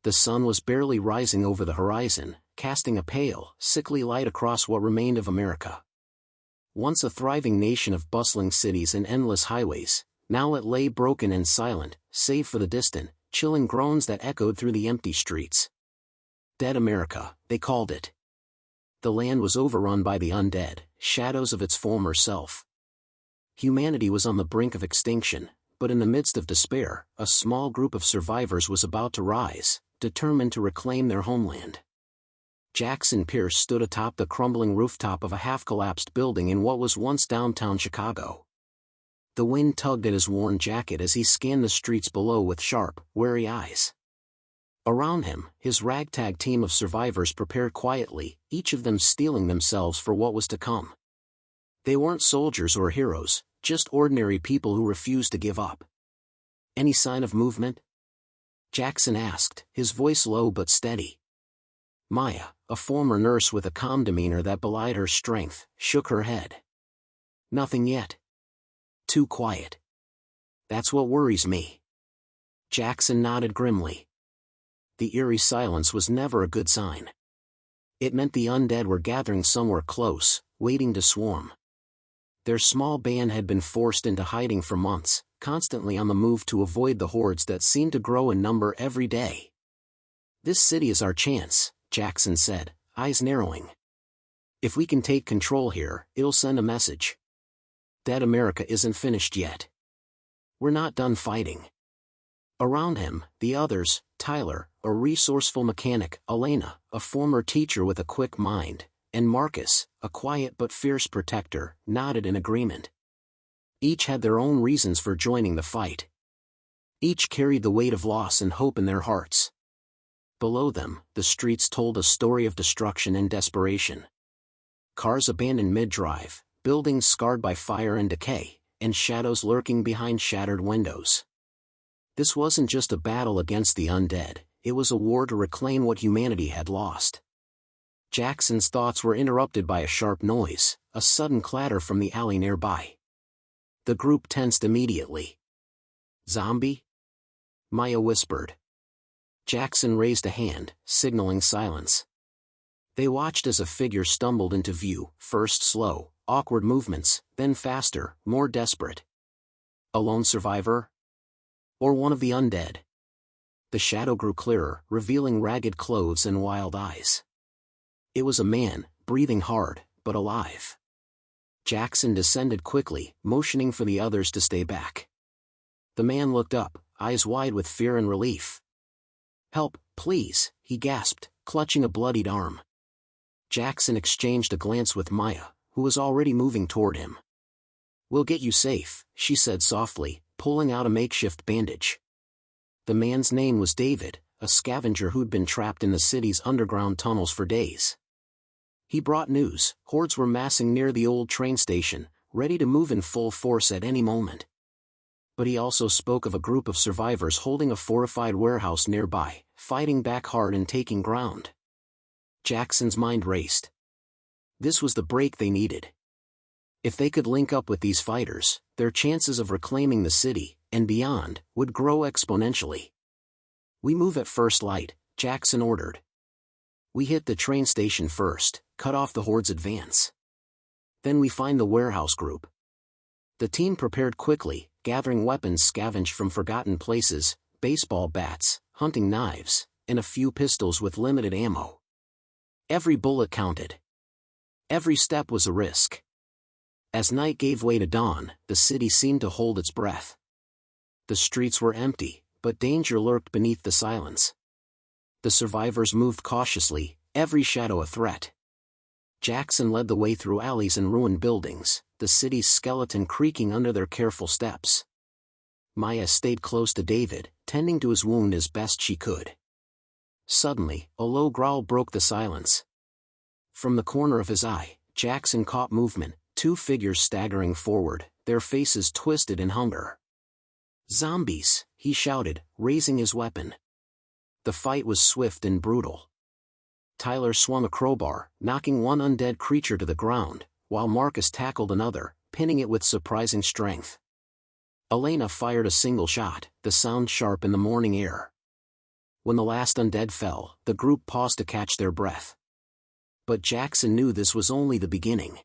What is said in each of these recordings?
The sun was barely rising over the horizon, casting a pale, sickly light across what remained of America. Once a thriving nation of bustling cities and endless highways, now it lay broken and silent, save for the distant, chilling groans that echoed through the empty streets. Dead America, they called it. The land was overrun by the undead, shadows of its former self. Humanity was on the brink of extinction, but in the midst of despair, a small group of survivors was about to rise, determined to reclaim their homeland. Jackson Pierce stood atop the crumbling rooftop of a half-collapsed building in what was once downtown Chicago. The wind tugged at his worn jacket as he scanned the streets below with sharp, wary eyes. Around him, his ragtag team of survivors prepared quietly, each of them steeling themselves for what was to come. They weren't soldiers or heroes, just ordinary people who refused to give up. "Any sign of movement?" Jackson asked, his voice low but steady. Maya, a former nurse with a calm demeanor that belied her strength, shook her head. "Nothing yet. Too quiet." "That's what worries me." Jackson nodded grimly. The eerie silence was never a good sign. It meant the undead were gathering somewhere close, waiting to swarm. Their small band had been forced into hiding for months, constantly on the move to avoid the hordes that seemed to grow in number every day. "This city is our chance," Jackson said, eyes narrowing. "If we can take control here, it'll send a message. Dead America isn't finished yet. We're not done fighting." Around him, the others, Tyler, a resourceful mechanic, Elena, a former teacher with a quick mind, and Marcus, a quiet but fierce protector, nodded in agreement. Each had their own reasons for joining the fight. Each carried the weight of loss and hope in their hearts. Below them, the streets told a story of destruction and desperation. Cars abandoned mid-drive, buildings scarred by fire and decay, and shadows lurking behind shattered windows. This wasn't just a battle against the undead, it was a war to reclaim what humanity had lost. Jackson's thoughts were interrupted by a sharp noise, a sudden clatter from the alley nearby. The group tensed immediately. "Zombie?" Maya whispered. Jackson raised a hand, signaling silence. They watched as a figure stumbled into view, first slow, awkward movements, then faster, more desperate. A lone survivor? Or one of the undead? The shadow grew clearer, revealing ragged clothes and wild eyes. It was a man, breathing hard, but alive. Jackson descended quickly, motioning for the others to stay back. The man looked up, eyes wide with fear and relief. "Help, please," he gasped, clutching a bloodied arm. Jackson exchanged a glance with Maya, who was already moving toward him. "We'll get you safe," she said softly, pulling out a makeshift bandage. The man's name was David, a scavenger who'd been trapped in the city's underground tunnels for days. He brought news: hordes were massing near the old train station, ready to move in full force at any moment. But he also spoke of a group of survivors holding a fortified warehouse nearby, fighting back hard and taking ground. Jackson's mind raced. This was the break they needed. If they could link up with these fighters, their chances of reclaiming the city, and beyond, would grow exponentially. "We move at first light," Jackson ordered. "We hit the train station first, cut off the horde's advance. Then we find the warehouse group." The team prepared quickly, gathering weapons scavenged from forgotten places, baseball bats, hunting knives, and a few pistols with limited ammo. Every bullet counted. Every step was a risk. As night gave way to dawn, the city seemed to hold its breath. The streets were empty, but danger lurked beneath the silence. The survivors moved cautiously, every shadow a threat. Jackson led the way through alleys and ruined buildings, the city's skeleton creaking under their careful steps. Maya stayed close to David, tending to his wound as best she could. Suddenly, a low growl broke the silence. From the corner of his eye, Jackson caught movement, two figures staggering forward, their faces twisted in hunger. "Zombies!" he shouted, raising his weapon. The fight was swift and brutal. Tyler swung a crowbar, knocking one undead creature to the ground, while Marcus tackled another, pinning it with surprising strength. Elena fired a single shot, the sound sharp in the morning air. When the last undead fell, the group paused to catch their breath. But Jackson knew this was only the beginning.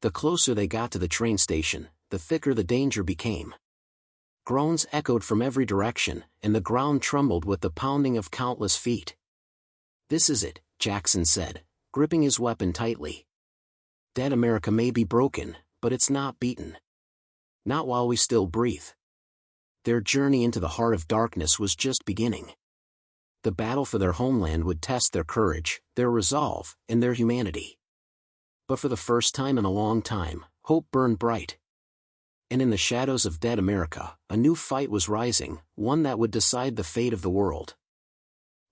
The closer they got to the train station, the thicker the danger became. Groans echoed from every direction, and the ground trembled with the pounding of countless feet. "This is it," Jackson said, gripping his weapon tightly. "Dead America may be broken, but it's not beaten. Not while we still breathe." Their journey into the heart of darkness was just beginning. The battle for their homeland would test their courage, their resolve, and their humanity. But for the first time in a long time, hope burned bright. And in the shadows of dead America, a new fight was rising, one that would decide the fate of the world.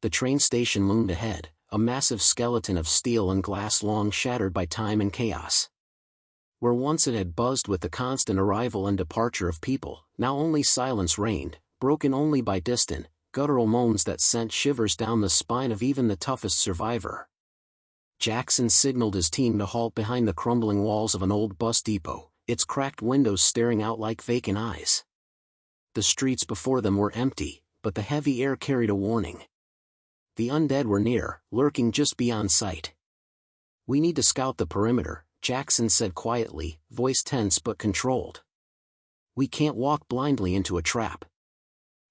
The train station loomed ahead, a massive skeleton of steel and glass long shattered by time and chaos. Where once it had buzzed with the constant arrival and departure of people, now only silence reigned, broken only by distant, guttural moans that sent shivers down the spine of even the toughest survivor. Jackson signaled his team to halt behind the crumbling walls of an old bus depot, its cracked windows staring out like vacant eyes. The streets before them were empty, but the heavy air carried a warning. The undead were near, lurking just beyond sight. "We need to scout the perimeter," Jackson said quietly, voice tense but controlled. "We can't walk blindly into a trap."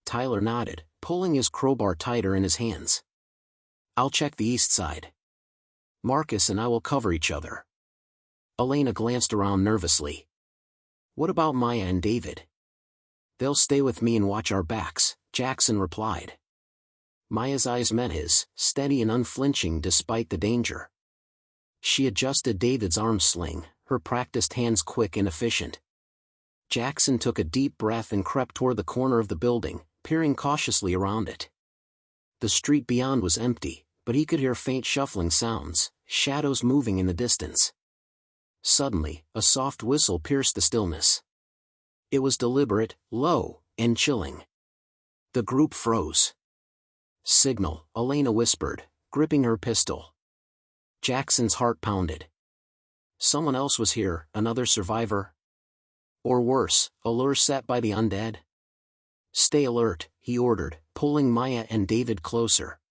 Tyler nodded, pulling his crowbar tighter in his hands. "I'll check the east side. Marcus and I will cover each other." Elena glanced around nervously. "What about Maya and David?" "They'll stay with me and watch our backs," Jackson replied. Maya's eyes met his, steady and unflinching despite the danger. She adjusted David's arm sling, her practiced hands quick and efficient. Jackson took a deep breath and crept toward the corner of the building, peering cautiously around it. The street beyond was empty, but he could hear faint shuffling sounds, shadows moving in the distance. Suddenly, a soft whistle pierced the stillness. It was deliberate, low, and chilling. The group froze. "Signal," Elena whispered, gripping her pistol. Jackson's heart pounded. Someone else was here, another survivor? Or worse, a lure set by the undead? "Stay alert," he ordered, pulling Maya and David closer.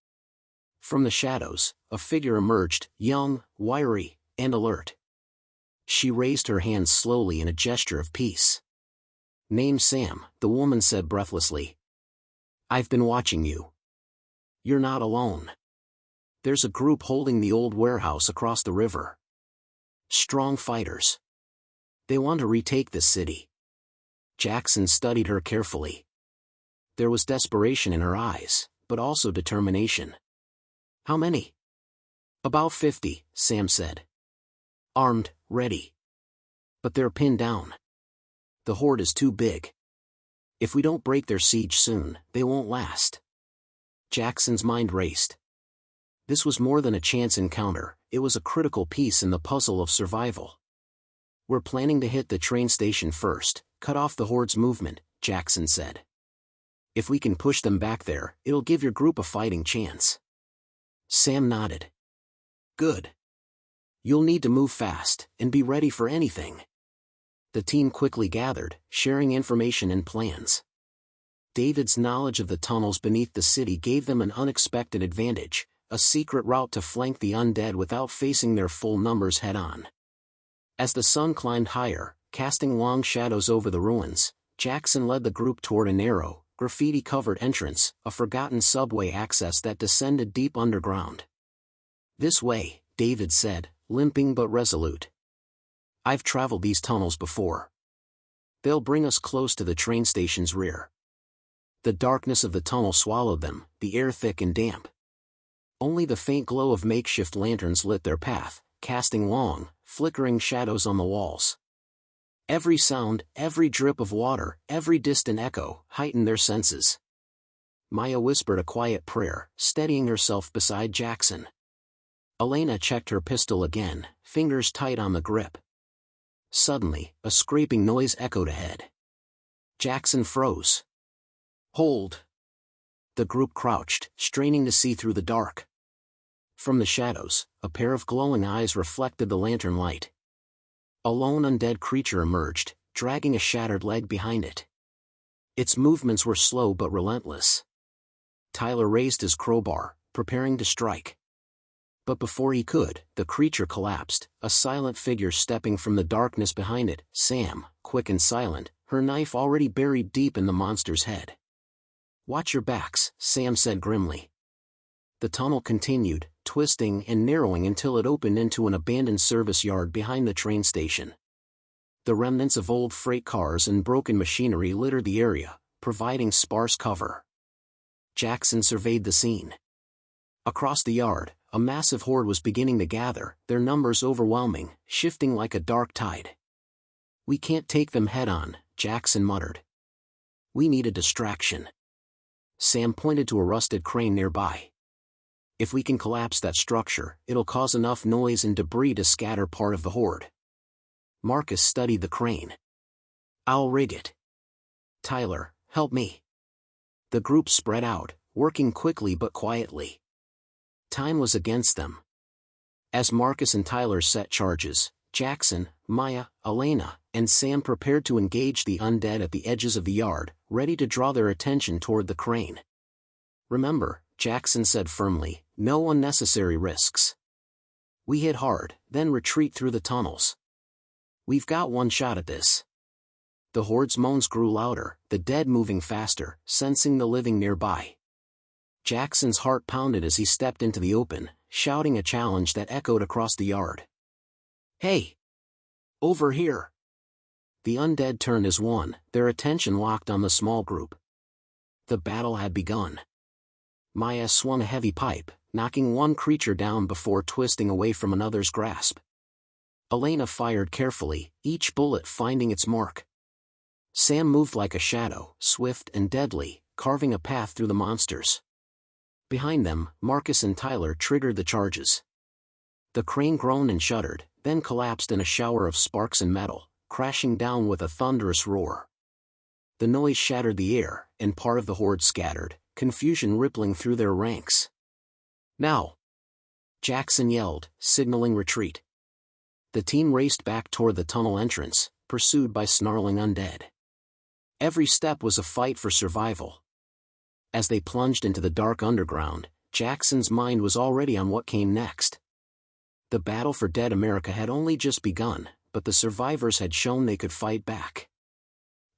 From the shadows, a figure emerged, young, wiry, and alert. She raised her hands slowly in a gesture of peace. "Name's Sam," the woman said breathlessly. "I've been watching you. You're not alone. There's a group holding the old warehouse across the river. Strong fighters. They want to retake this city." Jackson studied her carefully. There was desperation in her eyes, but also determination. "How many?" "About 50, Sam said. Armed, ready. But they're pinned down. The horde is too big. If we don't break their siege soon, they won't last." Jackson's mind raced. This was more than a chance encounter, it was a critical piece in the puzzle of survival. "We're planning to hit the train station first, cut off the horde's movement," Jackson said. "If we can push them back there, it'll give your group a fighting chance." Sam nodded. "Good. You'll need to move fast, and be ready for anything." The team quickly gathered, sharing information and plans. David's knowledge of the tunnels beneath the city gave them an unexpected advantage, a secret route to flank the undead without facing their full numbers head-on. As the sun climbed higher, casting long shadows over the ruins, Jackson led the group toward a narrow, graffiti-covered entrance, a forgotten subway access that descended deep underground. "This way," David said, limping but resolute. "I've traveled these tunnels before. They'll bring us close to the train station's rear." The darkness of the tunnel swallowed them, the air thick and damp. Only the faint glow of makeshift lanterns lit their path, casting long, flickering shadows on the walls. Every sound, every drip of water, every distant echo, heightened their senses. Maya whispered a quiet prayer, steadying herself beside Jackson. Elena checked her pistol again, fingers tight on the grip. Suddenly, a scraping noise echoed ahead. Jackson froze. "Hold!" The group crouched, straining to see through the dark. From the shadows, a pair of glowing eyes reflected the lantern light. A lone undead creature emerged, dragging a shattered leg behind it. Its movements were slow but relentless. Tyler raised his crowbar, preparing to strike. But before he could, the creature collapsed, a silent figure stepping from the darkness behind it, Sam, quick and silent, her knife already buried deep in the monster's head. "Watch your backs," Sam said grimly. The tunnel continued, twisting and narrowing until it opened into an abandoned service yard behind the train station. The remnants of old freight cars and broken machinery littered the area, providing sparse cover. Jackson surveyed the scene. Across the yard, a massive horde was beginning to gather, their numbers overwhelming, shifting like a dark tide. "We can't take them head-on," Jackson muttered. "We need a distraction." Sam pointed to a rusted crane nearby. "If we can collapse that structure, it'll cause enough noise and debris to scatter part of the horde." Marcus studied the crane. "I'll rig it." "Tyler, help me." The group spread out, working quickly but quietly. Time was against them. As Marcus and Tyler set charges, Jackson, Maya, Elena, and Sam prepared to engage the undead at the edges of the yard, ready to draw their attention toward the crane. "Remember," Jackson said firmly, "no unnecessary risks. We hit hard, then retreat through the tunnels. We've got one shot at this." The horde's moans grew louder, the dead moving faster, sensing the living nearby. Jackson's heart pounded as he stepped into the open, shouting a challenge that echoed across the yard. "Hey! Over here!" The undead turned as one, their attention locked on the small group. The battle had begun. Maya swung a heavy pipe, knocking one creature down before twisting away from another's grasp. Elena fired carefully, each bullet finding its mark. Sam moved like a shadow, swift and deadly, carving a path through the monsters. Behind them, Marcus and Tyler triggered the charges. The crane groaned and shuddered, then collapsed in a shower of sparks and metal, crashing down with a thunderous roar. The noise shattered the air, and part of the horde scattered, confusion rippling through their ranks. "Now!" Jackson yelled, signaling retreat. The team raced back toward the tunnel entrance, pursued by snarling undead. Every step was a fight for survival. As they plunged into the dark underground, Jackson's mind was already on what came next. The battle for dead America had only just begun, but the survivors had shown they could fight back.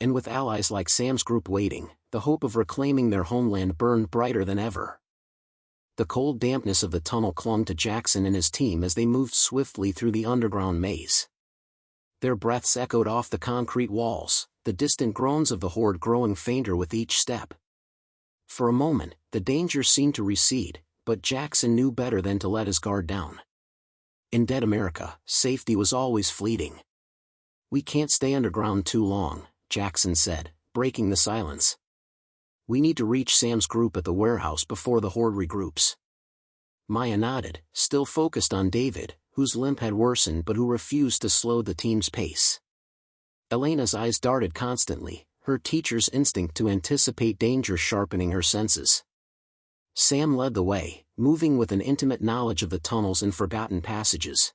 And with allies like Sam's group waiting, the hope of reclaiming their homeland burned brighter than ever. The cold dampness of the tunnel clung to Jackson and his team as they moved swiftly through the underground maze. Their breaths echoed off the concrete walls, the distant groans of the horde growing fainter with each step. For a moment, the danger seemed to recede, but Jackson knew better than to let his guard down. In dead America, safety was always fleeting. "We can't stay underground too long," Jackson said, breaking the silence. "We need to reach Sam's group at the warehouse before the horde regroups." Maya nodded, still focused on David, whose limp had worsened but who refused to slow the team's pace. Elena's eyes darted constantly, her teacher's instinct to anticipate danger sharpening her senses. Sam led the way, moving with an intimate knowledge of the tunnels and forgotten passages.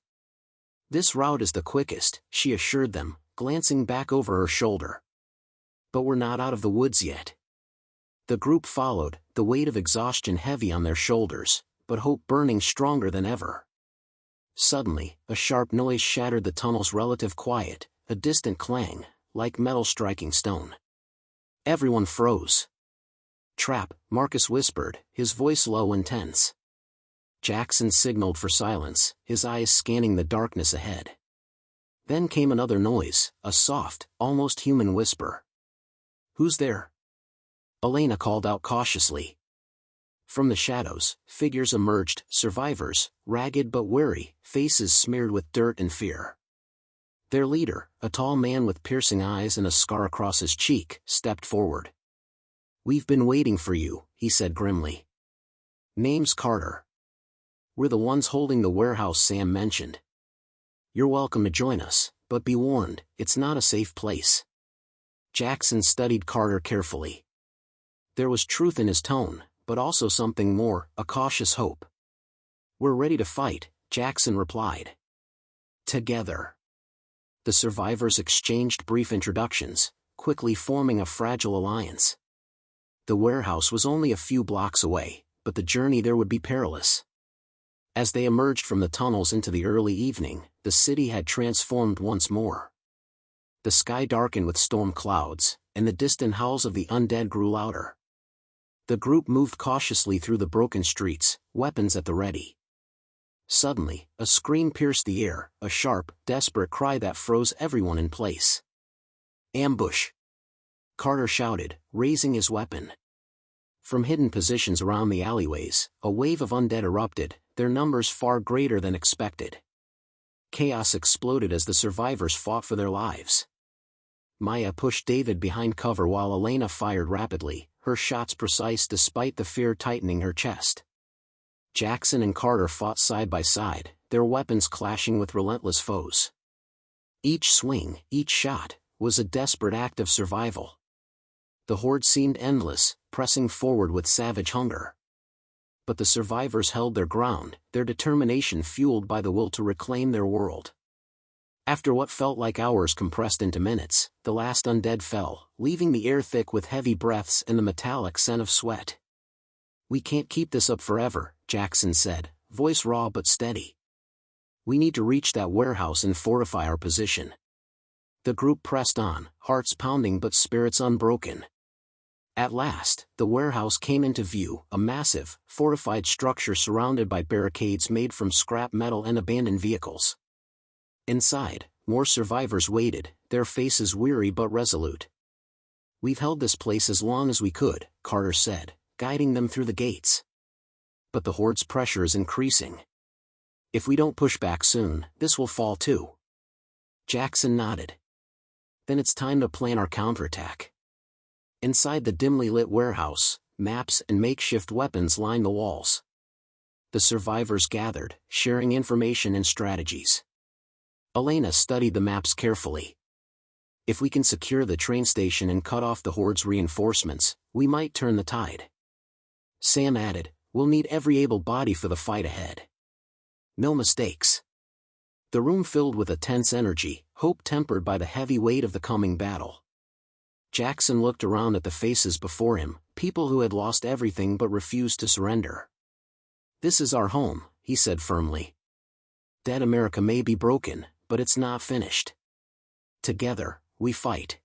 "This route is the quickest," she assured them, glancing back over her shoulder. "But we're not out of the woods yet." The group followed, the weight of exhaustion heavy on their shoulders, but hope burning stronger than ever. Suddenly, a sharp noise shattered the tunnel's relative quiet, a distant clang, like metal striking stone. Everyone froze. "Trap," Marcus whispered, his voice low and tense. Jackson signaled for silence, his eyes scanning the darkness ahead. Then came another noise, a soft, almost human whisper. "Who's there?" Elena called out cautiously. From the shadows, figures emerged, survivors, ragged but wary, faces smeared with dirt and fear. Their leader, a tall man with piercing eyes and a scar across his cheek, stepped forward. "We've been waiting for you," he said grimly. "Name's Carter. We're the ones holding the warehouse Sam mentioned. You're welcome to join us, but be warned, it's not a safe place." Jackson studied Carter carefully. There was truth in his tone, but also something more, a cautious hope. "We're ready to fight," Jackson replied. "Together." The survivors exchanged brief introductions, quickly forming a fragile alliance. The warehouse was only a few blocks away, but the journey there would be perilous. As they emerged from the tunnels into the early evening, the city had transformed once more. The sky darkened with storm clouds, and the distant howls of the undead grew louder. The group moved cautiously through the broken streets, weapons at the ready. Suddenly, a scream pierced the air, a sharp, desperate cry that froze everyone in place. "Ambush!" Carter shouted, raising his weapon. From hidden positions around the alleyways, a wave of undead erupted, their numbers far greater than expected. Chaos exploded as the survivors fought for their lives. Maya pushed David behind cover while Elena fired rapidly, her shots precise despite the fear tightening her chest. Jackson and Carter fought side by side, their weapons clashing with relentless foes. Each swing, each shot, was a desperate act of survival. The horde seemed endless, pressing forward with savage hunger. But the survivors held their ground, their determination fueled by the will to reclaim their world. After what felt like hours compressed into minutes, the last undead fell, leaving the air thick with heavy breaths and the metallic scent of sweat. "We can't keep this up forever," Jackson said, voice raw but steady. "We need to reach that warehouse and fortify our position." The group pressed on, hearts pounding but spirits unbroken. At last, the warehouse came into view, a massive, fortified structure surrounded by barricades made from scrap metal and abandoned vehicles. Inside, more survivors waited, their faces weary but resolute. "We've held this place as long as we could," Carter said, guiding them through the gates. "But the horde's pressure is increasing. If we don't push back soon, this will fall too." Jackson nodded. "Then it's time to plan our counterattack." Inside the dimly lit warehouse, maps and makeshift weapons lined the walls. The survivors gathered, sharing information and strategies. Elena studied the maps carefully. "If we can secure the train station and cut off the horde's reinforcements, we might turn the tide." Sam added, "We'll need every able body for the fight ahead." No mistakes. The room filled with a tense energy, hope tempered by the heavy weight of the coming battle. Jackson looked around at the faces before him, people who had lost everything but refused to surrender. "This is our home," he said firmly. "Dead America may be broken, but it's not finished. Together, we fight.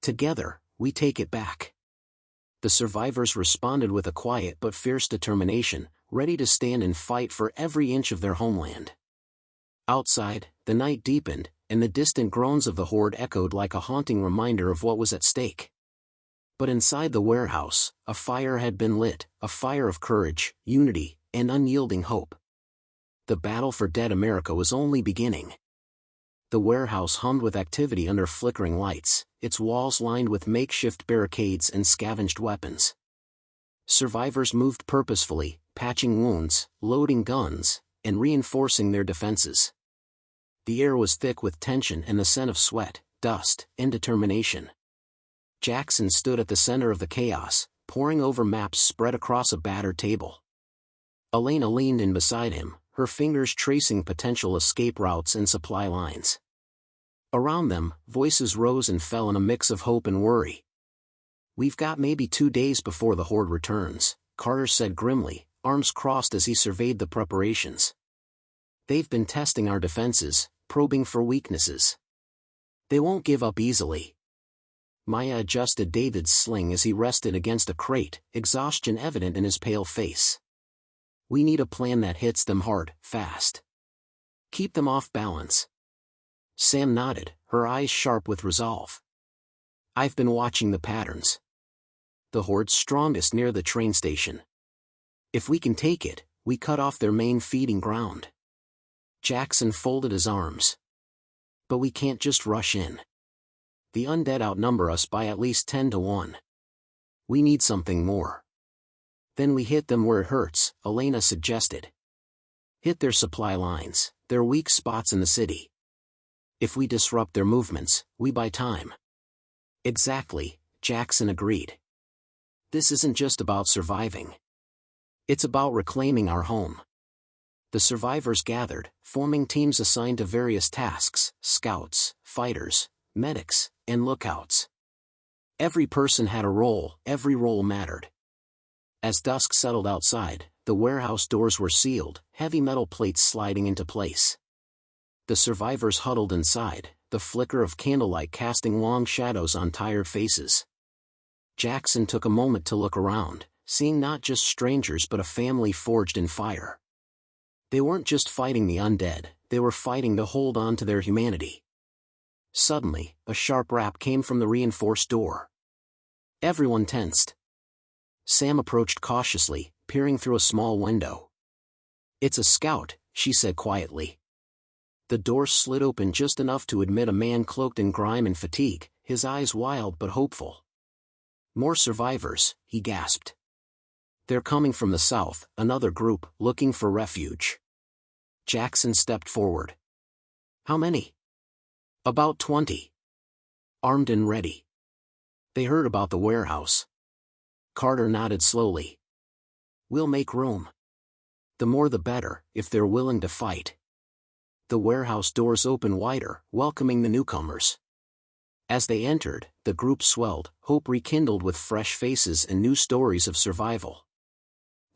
Together, we take it back." The survivors responded with a quiet but fierce determination, ready to stand and fight for every inch of their homeland. Outside, the night deepened, and the distant groans of the horde echoed like a haunting reminder of what was at stake. But inside the warehouse, a fire had been lit, a fire of courage, unity, and unyielding hope. The battle for dead America was only beginning. The warehouse hummed with activity under flickering lights, its walls lined with makeshift barricades and scavenged weapons. Survivors moved purposefully, patching wounds, loading guns, and reinforcing their defenses. The air was thick with tension and the scent of sweat, dust, and determination. Jackson stood at the center of the chaos, poring over maps spread across a battered table. Elena leaned in beside him, her fingers tracing potential escape routes and supply lines. Around them, voices rose and fell in a mix of hope and worry. "We've got maybe 2 days before the horde returns," Carter said grimly, arms crossed as he surveyed the preparations. "They've been testing our defenses, probing for weaknesses. They won't give up easily." Maya adjusted David's sling as he rested against a crate, exhaustion evident in his pale face. "We need a plan that hits them hard, fast. Keep them off balance." Sam nodded, her eyes sharp with resolve. "I've been watching the patterns. The horde's strongest near the train station. If we can take it, we cut off their main feeding ground." Jackson folded his arms. "But we can't just rush in. The undead outnumber us by at least 10 to 1. We need something more." "Then we hit them where it hurts," Elena suggested. "Hit their supply lines, their weak spots in the city. If we disrupt their movements, we buy time." "Exactly," Jackson agreed. "This isn't just about surviving. It's about reclaiming our home." The survivors gathered, forming teams assigned to various tasks: scouts, fighters, medics, and lookouts. Every person had a role, every role mattered. As dusk settled outside, the warehouse doors were sealed, heavy metal plates sliding into place. The survivors huddled inside, the flicker of candlelight casting long shadows on tired faces. Jackson took a moment to look around, seeing not just strangers but a family forged in fire. They weren't just fighting the undead, they were fighting to hold on to their humanity. Suddenly, a sharp rap came from the reinforced door. Everyone tensed. Sam approached cautiously, peering through a small window. "It's a scout," she said quietly. The door slid open just enough to admit a man cloaked in grime and fatigue, his eyes wild but hopeful. "More survivors," he gasped. "They're coming from the south, another group, looking for refuge." Jackson stepped forward. "How many?" "About 20. Armed and ready. They heard about the warehouse." Carter nodded slowly. "We'll make room. The more the better, if they're willing to fight." The warehouse doors opened wider, welcoming the newcomers. As they entered, the group swelled, hope rekindled with fresh faces and new stories of survival.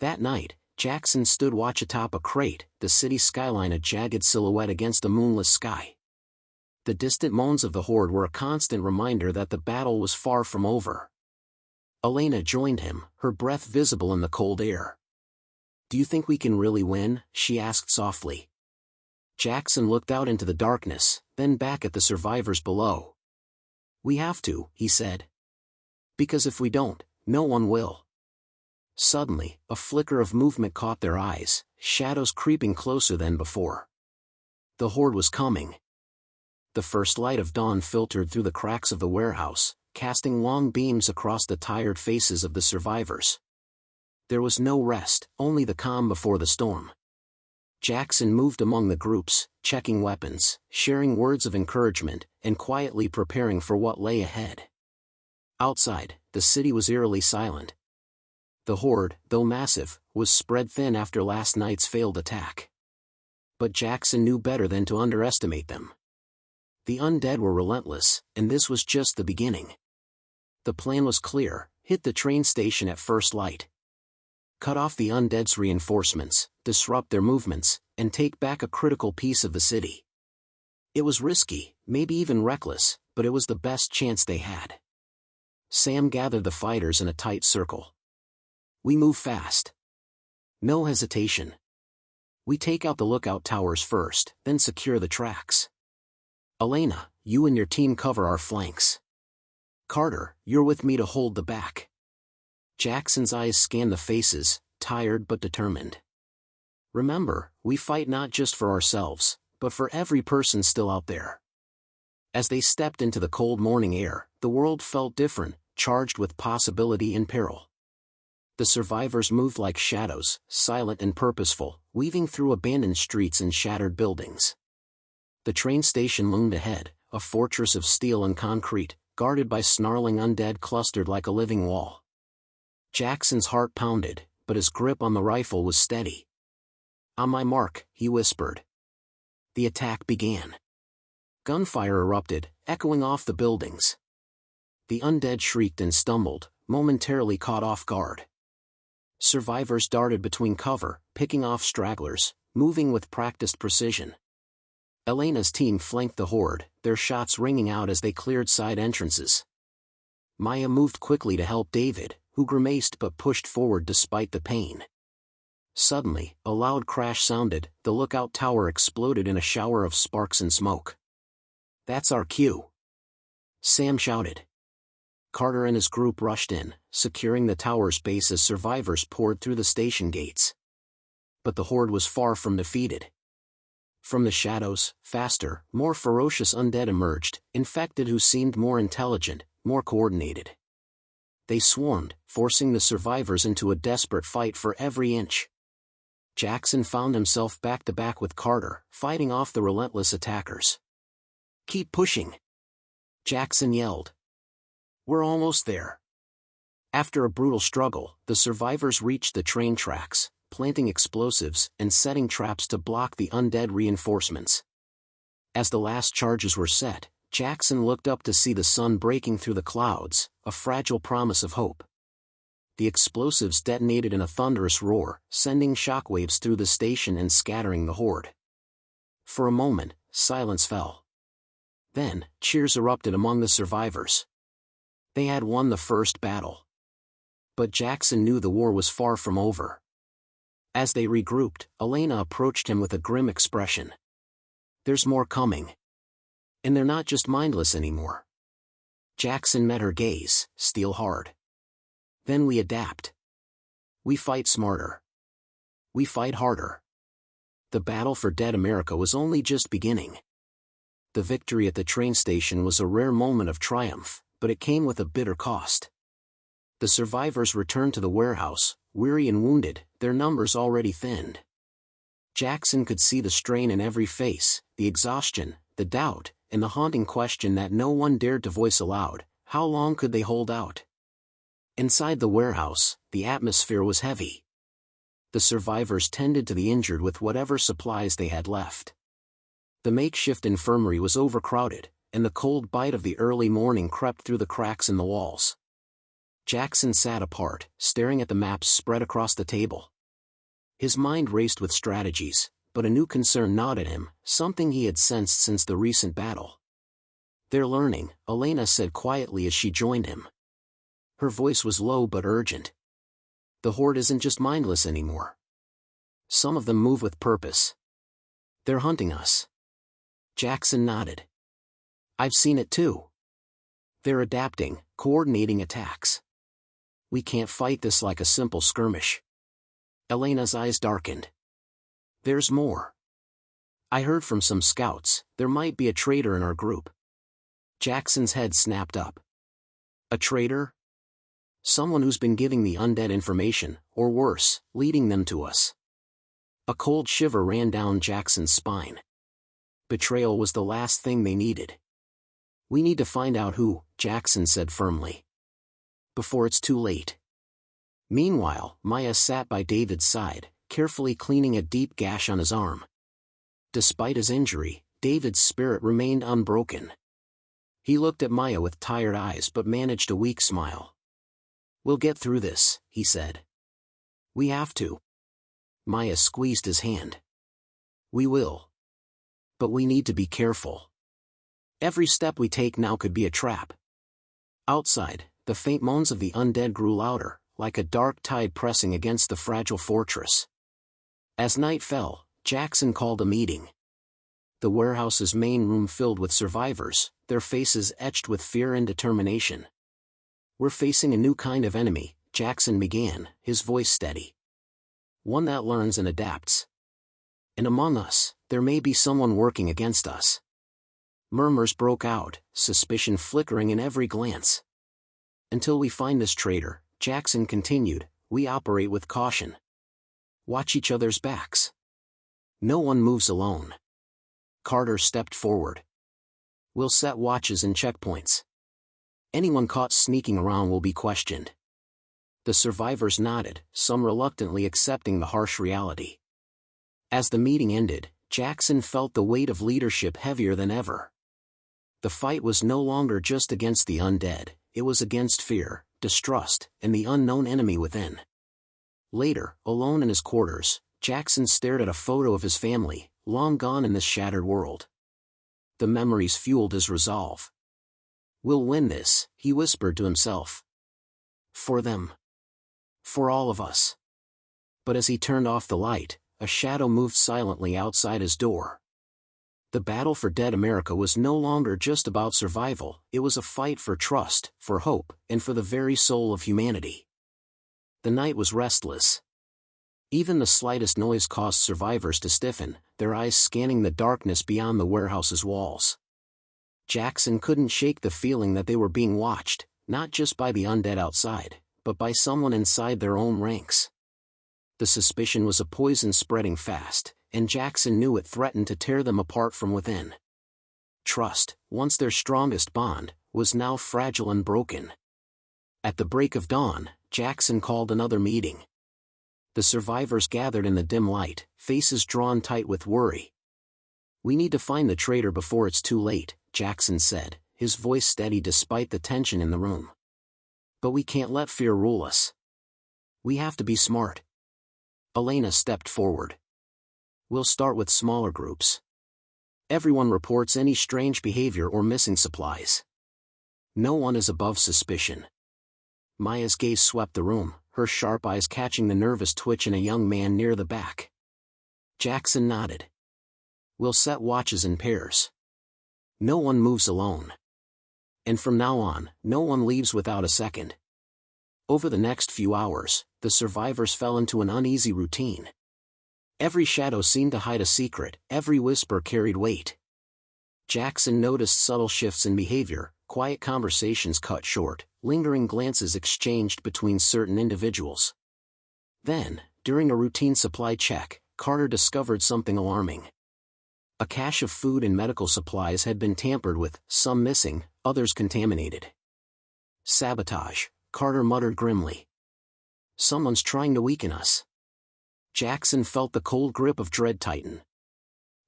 That night, Jackson stood watch atop a crate, the city skyline a jagged silhouette against a moonless sky. The distant moans of the horde were a constant reminder that the battle was far from over. Elena joined him, her breath visible in the cold air. "Do you think we can really win?" she asked softly. Jackson looked out into the darkness, then back at the survivors below. "We have to," he said. "Because if we don't, no one will." Suddenly, a flicker of movement caught their eyes, shadows creeping closer than before. The horde was coming. The first light of dawn filtered through the cracks of the warehouse, casting long beams across the tired faces of the survivors. There was no rest, only the calm before the storm. Jackson moved among the groups, checking weapons, sharing words of encouragement, and quietly preparing for what lay ahead. Outside, the city was eerily silent. The horde, though massive, was spread thin after last night's failed attack. But Jackson knew better than to underestimate them. The undead were relentless, and this was just the beginning. The plan was clear: hit the train station at first light. Cut off the undead's reinforcements, disrupt their movements, and take back a critical piece of the city. It was risky, maybe even reckless, but it was the best chance they had. Sam gathered the fighters in a tight circle. "We move fast. No hesitation. We take out the lookout towers first, then secure the tracks. Elena, you and your team cover our flanks. Carter, you're with me to hold the back." Jackson's eyes scanned the faces, tired but determined. "Remember, we fight not just for ourselves, but for every person still out there." As they stepped into the cold morning air, the world felt different, charged with possibility and peril. The survivors moved like shadows, silent and purposeful, weaving through abandoned streets and shattered buildings. The train station loomed ahead, a fortress of steel and concrete, guarded by snarling undead clustered like a living wall. Jackson's heart pounded, but his grip on the rifle was steady. "On my mark," he whispered. The attack began. Gunfire erupted, echoing off the buildings. The undead shrieked and stumbled, momentarily caught off guard. Survivors darted between cover, picking off stragglers, moving with practiced precision. Elena's team flanked the horde, their shots ringing out as they cleared side entrances. Maya moved quickly to help David, who grimaced but pushed forward despite the pain. Suddenly, a loud crash sounded, the lookout tower exploded in a shower of sparks and smoke. "That's our cue," Sam shouted. Carter and his group rushed in, securing the tower's base as survivors poured through the station gates. But the horde was far from defeated. From the shadows, faster, more ferocious undead emerged, infected who seemed more intelligent, more coordinated. They swarmed, forcing the survivors into a desperate fight for every inch. Jackson found himself back to back with Carter, fighting off the relentless attackers. "Keep pushing!" Jackson yelled. "We're almost there." After a brutal struggle, the survivors reached the train tracks, planting explosives and setting traps to block the undead reinforcements. As the last charges were set, Jackson looked up to see the sun breaking through the clouds, a fragile promise of hope. The explosives detonated in a thunderous roar, sending shockwaves through the station and scattering the horde. For a moment, silence fell. Then, cheers erupted among the survivors. They had won the first battle. But Jackson knew the war was far from over. As they regrouped, Elena approached him with a grim expression. "There's more coming. And they're not just mindless anymore." Jackson met her gaze, steel hard. "Then we adapt. We fight smarter. We fight harder." The battle for dead America was only just beginning. The victory at the train station was a rare moment of triumph, but it came with a bitter cost. The survivors returned to the warehouse, weary and wounded, their numbers already thinned. Jackson could see the strain in every face, the exhaustion, the doubt, and the haunting question that no one dared to voice aloud: how long could they hold out? Inside the warehouse, the atmosphere was heavy. The survivors tended to the injured with whatever supplies they had left. The makeshift infirmary was overcrowded, and the cold bite of the early morning crept through the cracks in the walls. Jackson sat apart, staring at the maps spread across the table. His mind raced with strategies, but a new concern gnawed at him, something he had sensed since the recent battle. "They're learning," Elena said quietly as she joined him. Her voice was low but urgent. "The horde isn't just mindless anymore. Some of them move with purpose. They're hunting us." Jackson nodded. "I've seen it too. They're adapting, coordinating attacks. We can't fight this like a simple skirmish." Elena's eyes darkened. "There's more. I heard from some scouts, there might be a traitor in our group." Jackson's head snapped up. "A traitor? Someone who's been giving the undead information, or worse, leading them to us." A cold shiver ran down Jackson's spine. Betrayal was the last thing they needed. "We need to find out who," Jackson said firmly. "Before it's too late." Meanwhile, Maya sat by David's side, carefully cleaning a deep gash on his arm. Despite his injury, David's spirit remained unbroken. He looked at Maya with tired eyes but managed a weak smile. "We'll get through this," he said. "We have to." Maya squeezed his hand. "We will. But we need to be careful. Every step we take now could be a trap." Outside, the faint moans of the undead grew louder, like a dark tide pressing against the fragile fortress. As night fell, Jackson called a meeting. The warehouse's main room filled with survivors, their faces etched with fear and determination. "We're facing a new kind of enemy," Jackson began, his voice steady. "One that learns and adapts. And among us, there may be someone working against us." Murmurs broke out, suspicion flickering in every glance. "Until we find this traitor," Jackson continued, "we operate with caution. Watch each other's backs. No one moves alone." Carter stepped forward. "We'll set watches and checkpoints. Anyone caught sneaking around will be questioned." The survivors nodded, some reluctantly accepting the harsh reality. As the meeting ended, Jackson felt the weight of leadership heavier than ever. The fight was no longer just against the undead, it was against fear, distrust, and the unknown enemy within. Later, alone in his quarters, Jackson stared at a photo of his family, long gone in this shattered world. The memories fueled his resolve. "We'll win this," he whispered to himself. "For them. For all of us." But as he turned off the light, a shadow moved silently outside his door. The battle for dead America was no longer just about survival, it was a fight for trust, for hope, and for the very soul of humanity. The night was restless. Even the slightest noise caused survivors to stiffen, their eyes scanning the darkness beyond the warehouse's walls. Jackson couldn't shake the feeling that they were being watched, not just by the undead outside, but by someone inside their own ranks. The suspicion was a poison spreading fast, and Jackson knew it threatened to tear them apart from within. Trust, once their strongest bond, was now fragile and broken. At the break of dawn, Jackson called another meeting. The survivors gathered in the dim light, faces drawn tight with worry. "We need to find the traitor before it's too late," Jackson said, his voice steady despite the tension in the room. But we can't let fear rule us. We have to be smart. Elena stepped forward. We'll start with smaller groups. Everyone reports any strange behavior or missing supplies. No one is above suspicion. Maya's gaze swept the room, her sharp eyes catching the nervous twitch in a young man near the back. Jackson nodded. We'll set watches in pairs. No one moves alone. And from now on, no one leaves without a second. Over the next few hours, the survivors fell into an uneasy routine. Every shadow seemed to hide a secret, every whisper carried weight. Jackson noticed subtle shifts in behavior, quiet conversations cut short, lingering glances exchanged between certain individuals. Then, during a routine supply check, Carter discovered something alarming. A cache of food and medical supplies had been tampered with, some missing, others contaminated. Sabotage, Carter muttered grimly. Someone's trying to weaken us. Jackson felt the cold grip of dread tighten.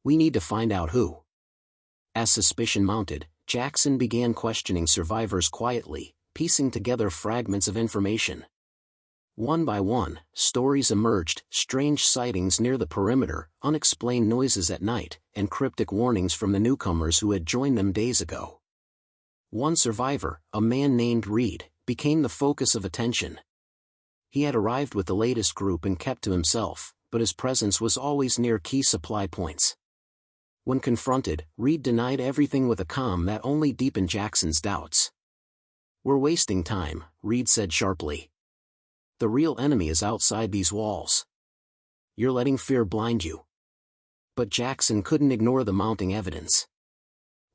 We need to find out who. As suspicion mounted, Jackson began questioning survivors quietly, piecing together fragments of information. One by one, stories emerged, strange sightings near the perimeter, unexplained noises at night, and cryptic warnings from the newcomers who had joined them days ago. One survivor, a man named Reed, became the focus of attention. He had arrived with the latest group and kept to himself, but his presence was always near key supply points. When confronted, Reed denied everything with a calm that only deepened Jackson's doubts. We're wasting time, Reed said sharply. The real enemy is outside these walls. You're letting fear blind you. But Jackson couldn't ignore the mounting evidence.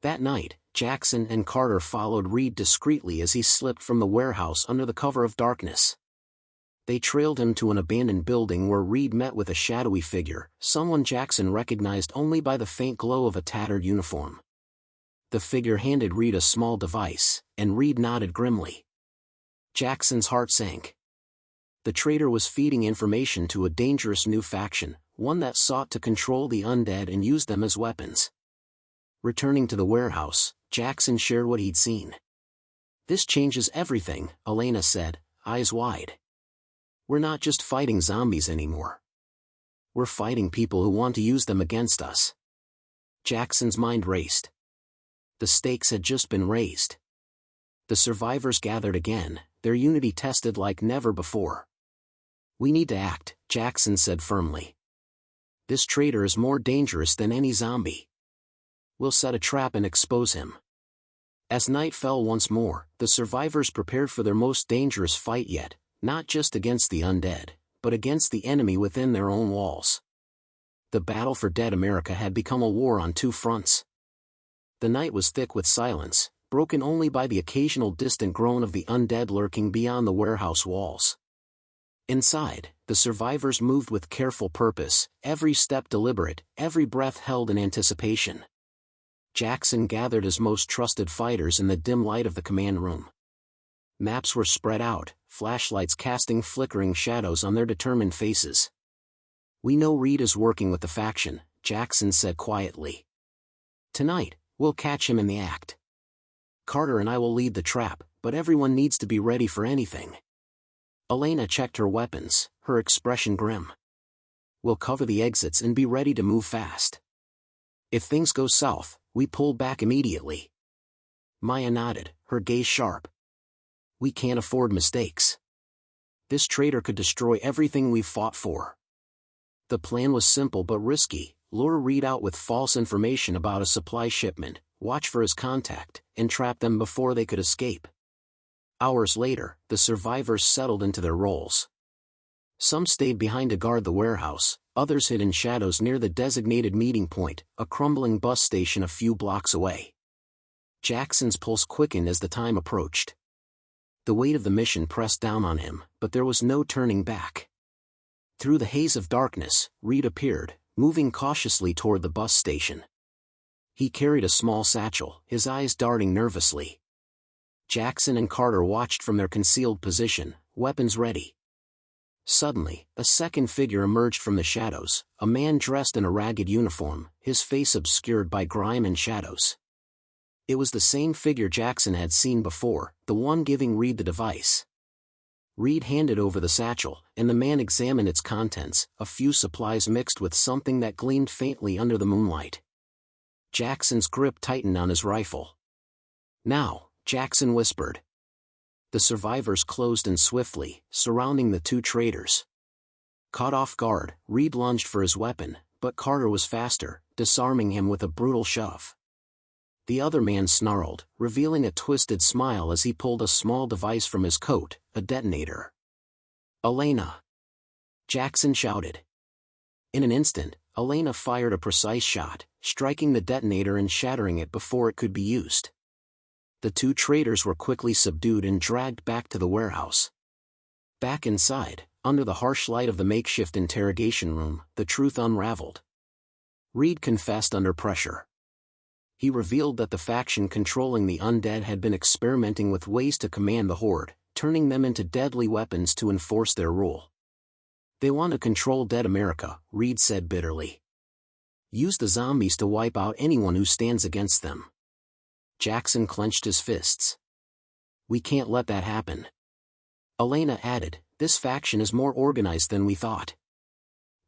That night, Jackson and Carter followed Reed discreetly as he slipped from the warehouse under the cover of darkness. They trailed him to an abandoned building where Reed met with a shadowy figure, someone Jackson recognized only by the faint glow of a tattered uniform. The figure handed Reed a small device, and Reed nodded grimly. Jackson's heart sank. The traitor was feeding information to a dangerous new faction, one that sought to control the undead and use them as weapons. Returning to the warehouse, Jackson shared what he'd seen. This changes everything, Elena said, eyes wide. We're not just fighting zombies anymore. We're fighting people who want to use them against us. Jackson's mind raced. The stakes had just been raised. The survivors gathered again, their unity tested like never before. We need to act, Jackson said firmly. This traitor is more dangerous than any zombie. We'll set a trap and expose him. As night fell once more, the survivors prepared for their most dangerous fight yet, not just against the undead, but against the enemy within their own walls. The battle for dead America had become a war on two fronts. The night was thick with silence, broken only by the occasional distant groan of the undead lurking beyond the warehouse walls. Inside, the survivors moved with careful purpose, every step deliberate, every breath held in anticipation. Jackson gathered his most trusted fighters in the dim light of the command room. Maps were spread out, flashlights casting flickering shadows on their determined faces. We know Reed is working with the faction, Jackson said quietly. Tonight, we'll catch him in the act. Carter and I will lead the trap, but everyone needs to be ready for anything. Elena checked her weapons, her expression grim. We'll cover the exits and be ready to move fast. If things go south, we pull back immediately. Maya nodded, her gaze sharp. We can't afford mistakes. This traitor could destroy everything we've fought for. The plan was simple but risky: lure Reed out with false information about a supply shipment, watch for his contact, and trap them before they could escape. Hours later, the survivors settled into their roles. Some stayed behind to guard the warehouse, others hid in shadows near the designated meeting point, a crumbling bus station a few blocks away. Jackson's pulse quickened as the time approached. The weight of the mission pressed down on him, but there was no turning back. Through the haze of darkness, Reed appeared, moving cautiously toward the bus station. He carried a small satchel, his eyes darting nervously. Jackson and Carter watched from their concealed position, weapons ready. Suddenly, a second figure emerged from the shadows, a man dressed in a ragged uniform, his face obscured by grime and shadows. It was the same figure Jackson had seen before, the one giving Reed the device. Reed handed over the satchel, and the man examined its contents, a few supplies mixed with something that gleamed faintly under the moonlight. Jackson's grip tightened on his rifle. "Now," Jackson whispered. The survivors closed in swiftly, surrounding the two traitors. Caught off guard, Reed lunged for his weapon, but Carter was faster, disarming him with a brutal shove. The other man snarled, revealing a twisted smile as he pulled a small device from his coat, a detonator. "Elena!" Jackson shouted. In an instant, Elena fired a precise shot, striking the detonator and shattering it before it could be used. The two traitors were quickly subdued and dragged back to the warehouse. Back inside, under the harsh light of the makeshift interrogation room, the truth unraveled. Reed confessed under pressure. He revealed that the faction controlling the Undead had been experimenting with ways to command the Horde, turning them into deadly weapons to enforce their rule. "They want to control Dead America," Reed said bitterly. "Use the zombies to wipe out anyone who stands against them." Jackson clenched his fists. "We can't let that happen." Elena added, "This faction is more organized than we thought.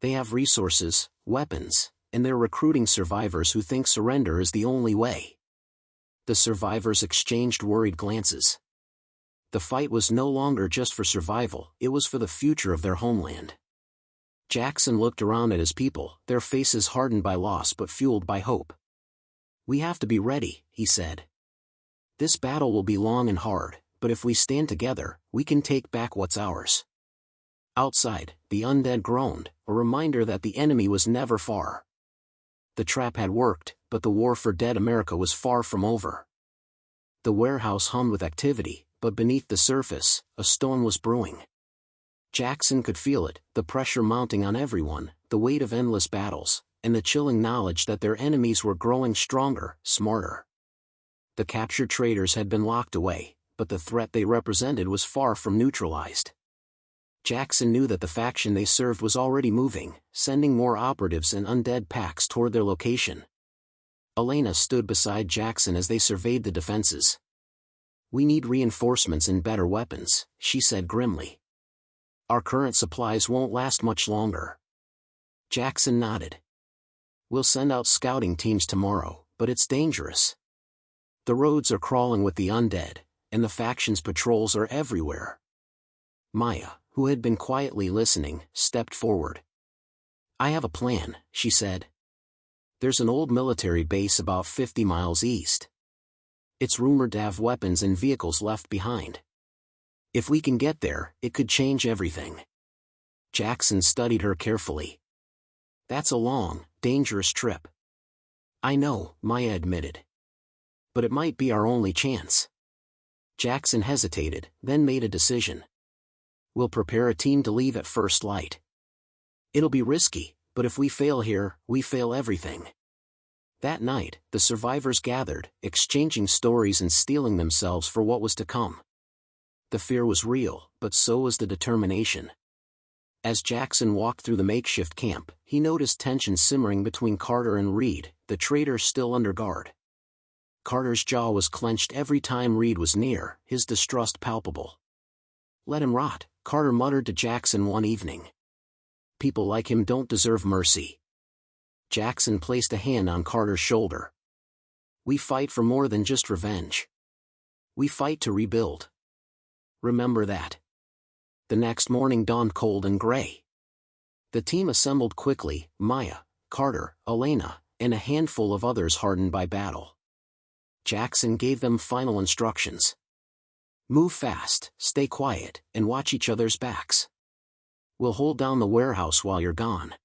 They have resources, weapons, and they're recruiting survivors who think surrender is the only way." The survivors exchanged worried glances. The fight was no longer just for survival, it was for the future of their homeland. Jackson looked around at his people, their faces hardened by loss but fueled by hope. "We have to be ready," he said. "This battle will be long and hard, but if we stand together, we can take back what's ours." Outside, the Undead groaned, a reminder that the enemy was never far. The trap had worked, but the war for Dead America was far from over. The warehouse hummed with activity, but beneath the surface, a storm was brewing. Jackson could feel it, the pressure mounting on everyone, the weight of endless battles, and the chilling knowledge that their enemies were growing stronger, smarter. The captured traitors had been locked away, but the threat they represented was far from neutralized. Jackson knew that the faction they served was already moving, sending more operatives and undead packs toward their location. Elena stood beside Jackson as they surveyed the defenses. "We need reinforcements and better weapons," she said grimly. "Our current supplies won't last much longer." Jackson nodded. "We'll send out scouting teams tomorrow, but it's dangerous. The roads are crawling with the undead, and the faction's patrols are everywhere." Maya, who had been quietly listening, stepped forward. "I have a plan," she said. "There's an old military base about 50 miles east. It's rumored to have weapons and vehicles left behind. If we can get there, it could change everything." Jackson studied her carefully. "That's a long, dangerous trip." "I know," Maya admitted. "But it might be our only chance." Jackson hesitated, then made a decision. "We'll prepare a team to leave at first light. It'll be risky, but if we fail here, we fail everything." That night, the survivors gathered, exchanging stories and steeling themselves for what was to come. The fear was real, but so was the determination. As Jackson walked through the makeshift camp, he noticed tension simmering between Carter and Reed, the traitor still under guard. Carter's jaw was clenched every time Reed was near, his distrust palpable. "Let him rot," Carter muttered to Jackson one evening. "People like him don't deserve mercy." Jackson placed a hand on Carter's shoulder. "We fight for more than just revenge. We fight to rebuild. Remember that." The next morning dawned cold and gray. The team assembled quickly, Maya, Carter, Elena, and a handful of others hardened by battle. Jackson gave them final instructions. "Move fast, stay quiet, and watch each other's backs. We'll hold down the warehouse while you're gone."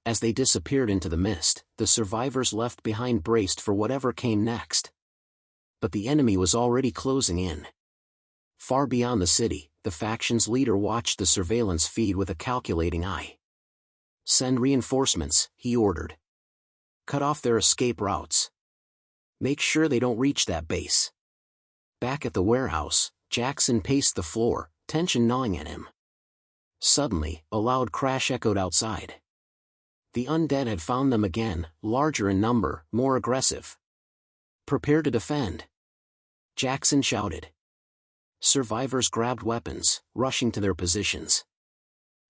As they disappeared into the mist, the survivors left behind braced for whatever came next. But the enemy was already closing in. Far beyond the city, the faction's leader watched the surveillance feed with a calculating eye. "Send reinforcements," he ordered. "Cut off their escape routes. Make sure they don't reach that base." Back at the warehouse, Jackson paced the floor, tension gnawing at him. Suddenly, a loud crash echoed outside. The undead had found them again, larger in number, more aggressive. "Prepare to defend!" Jackson shouted. Survivors grabbed weapons, rushing to their positions.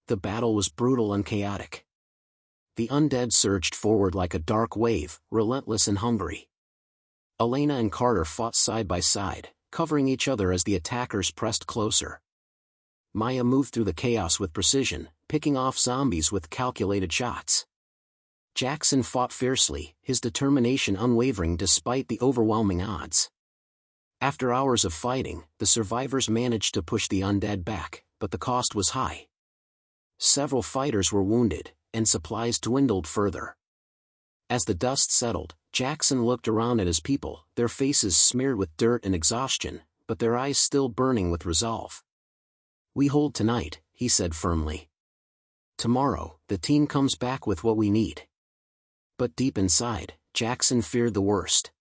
The battle was brutal and chaotic. The undead surged forward like a dark wave, relentless and hungry. Elena and Carter fought side by side, covering each other as the attackers pressed closer. Maya moved through the chaos with precision, picking off zombies with calculated shots. Jackson fought fiercely, his determination unwavering despite the overwhelming odds. After hours of fighting, the survivors managed to push the undead back, but the cost was high. Several fighters were wounded, and supplies dwindled further. As the dust settled, Jackson looked around at his people, their faces smeared with dirt and exhaustion, but their eyes still burning with resolve. "We hold tonight," he said firmly. "Tomorrow, the team comes back with what we need." But deep inside, Jackson feared the worst.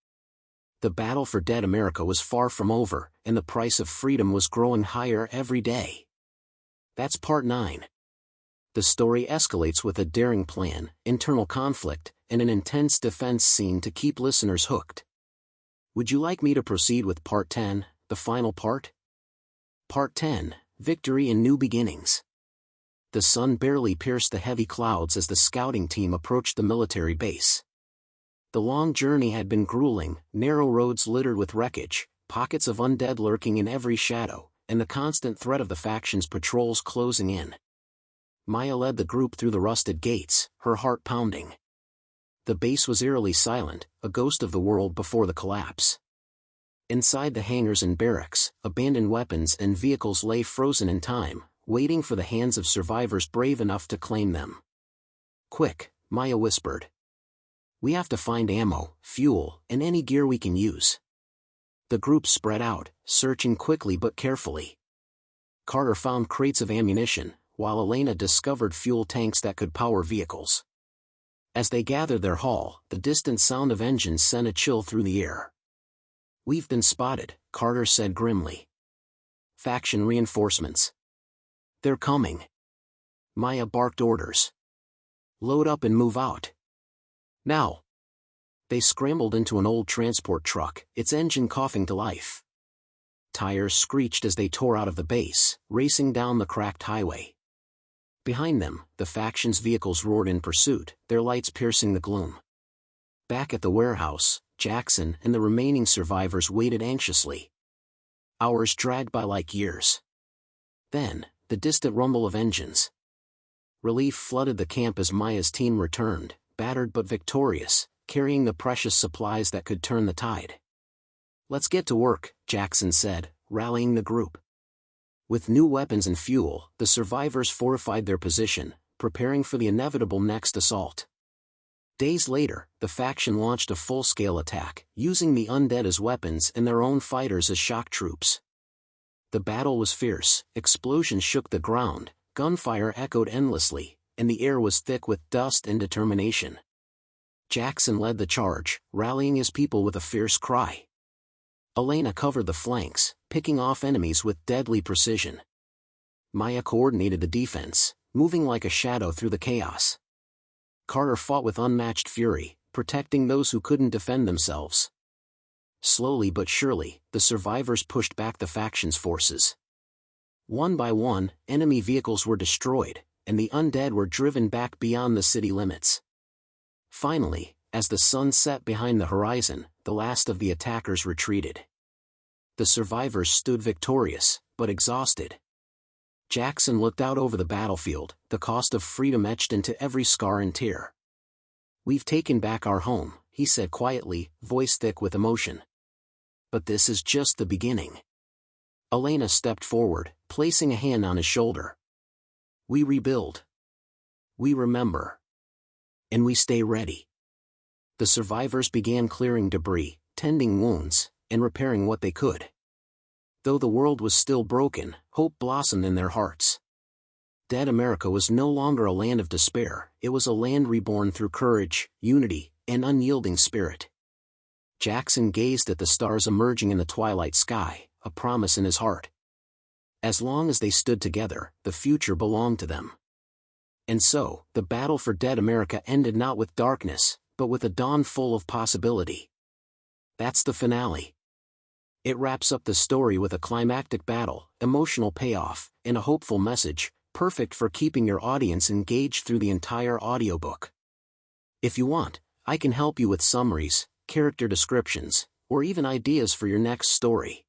The battle for dead America was far from over, and the price of freedom was growing higher every day. That's part 9. The story escalates with a daring plan, internal conflict, and an intense defense scene to keep listeners hooked. Would you like me to proceed with part 10, the final part? Part 10, Victory and New Beginnings. The sun barely pierced the heavy clouds as the scouting team approached the military base. The long journey had been grueling, narrow roads littered with wreckage, pockets of undead lurking in every shadow, and the constant threat of the faction's patrols closing in. Maya led the group through the rusted gates, her heart pounding. The base was eerily silent, a ghost of the world before the collapse. Inside the hangars and barracks, abandoned weapons and vehicles lay frozen in time, waiting for the hands of survivors brave enough to claim them. "Quick," Maya whispered. "We have to find ammo, fuel, and any gear we can use." The group spread out, searching quickly but carefully. Carter found crates of ammunition, while Elena discovered fuel tanks that could power vehicles. As they gathered their haul, the distant sound of engines sent a chill through the air. "We've been spotted," Carter said grimly. "Faction reinforcements. They're coming." Maya barked orders. "Load up and move out. Now." They scrambled into an old transport truck, its engine coughing to life. Tires screeched as they tore out of the base, racing down the cracked highway. Behind them, the faction's vehicles roared in pursuit, their lights piercing the gloom. Back at the warehouse, Jackson and the remaining survivors waited anxiously. Hours dragged by like years. Then, the distant rumble of engines. Relief flooded the camp as Maya's team returned, battered but victorious, carrying the precious supplies that could turn the tide. "Let's get to work," Jackson said, rallying the group. With new weapons and fuel, the survivors fortified their position, preparing for the inevitable next assault. Days later, the faction launched a full-scale attack, using the undead as weapons and their own fighters as shock troops. The battle was fierce, explosions shook the ground, gunfire echoed endlessly, and the air was thick with dust and determination. Jackson led the charge, rallying his people with a fierce cry. Elena covered the flanks, picking off enemies with deadly precision. Maya coordinated the defense, moving like a shadow through the chaos. Carter fought with unmatched fury, protecting those who couldn't defend themselves. Slowly but surely, the survivors pushed back the faction's forces. One by one, enemy vehicles were destroyed, and the undead were driven back beyond the city limits. Finally, as the sun set behind the horizon, the last of the attackers retreated. The survivors stood victorious, but exhausted. Jackson looked out over the battlefield, the cost of freedom etched into every scar and tear. "We've taken back our home," he said quietly, voice thick with emotion. "But this is just the beginning." Elena stepped forward, placing a hand on his shoulder. "We rebuild. We remember. And we stay ready." The survivors began clearing debris, tending wounds, and repairing what they could. Though the world was still broken, hope blossomed in their hearts. Dead America was no longer a land of despair, it was a land reborn through courage, unity, and unyielding spirit. Jackson gazed at the stars emerging in the twilight sky, a promise in his heart. As long as they stood together, the future belonged to them. And so, the battle for dead America ended not with darkness, but with a dawn full of possibility. That's the finale. It wraps up the story with a climactic battle, emotional payoff, and a hopeful message, perfect for keeping your audience engaged through the entire audiobook. If you want, I can help you with summaries, character descriptions, or even ideas for your next story.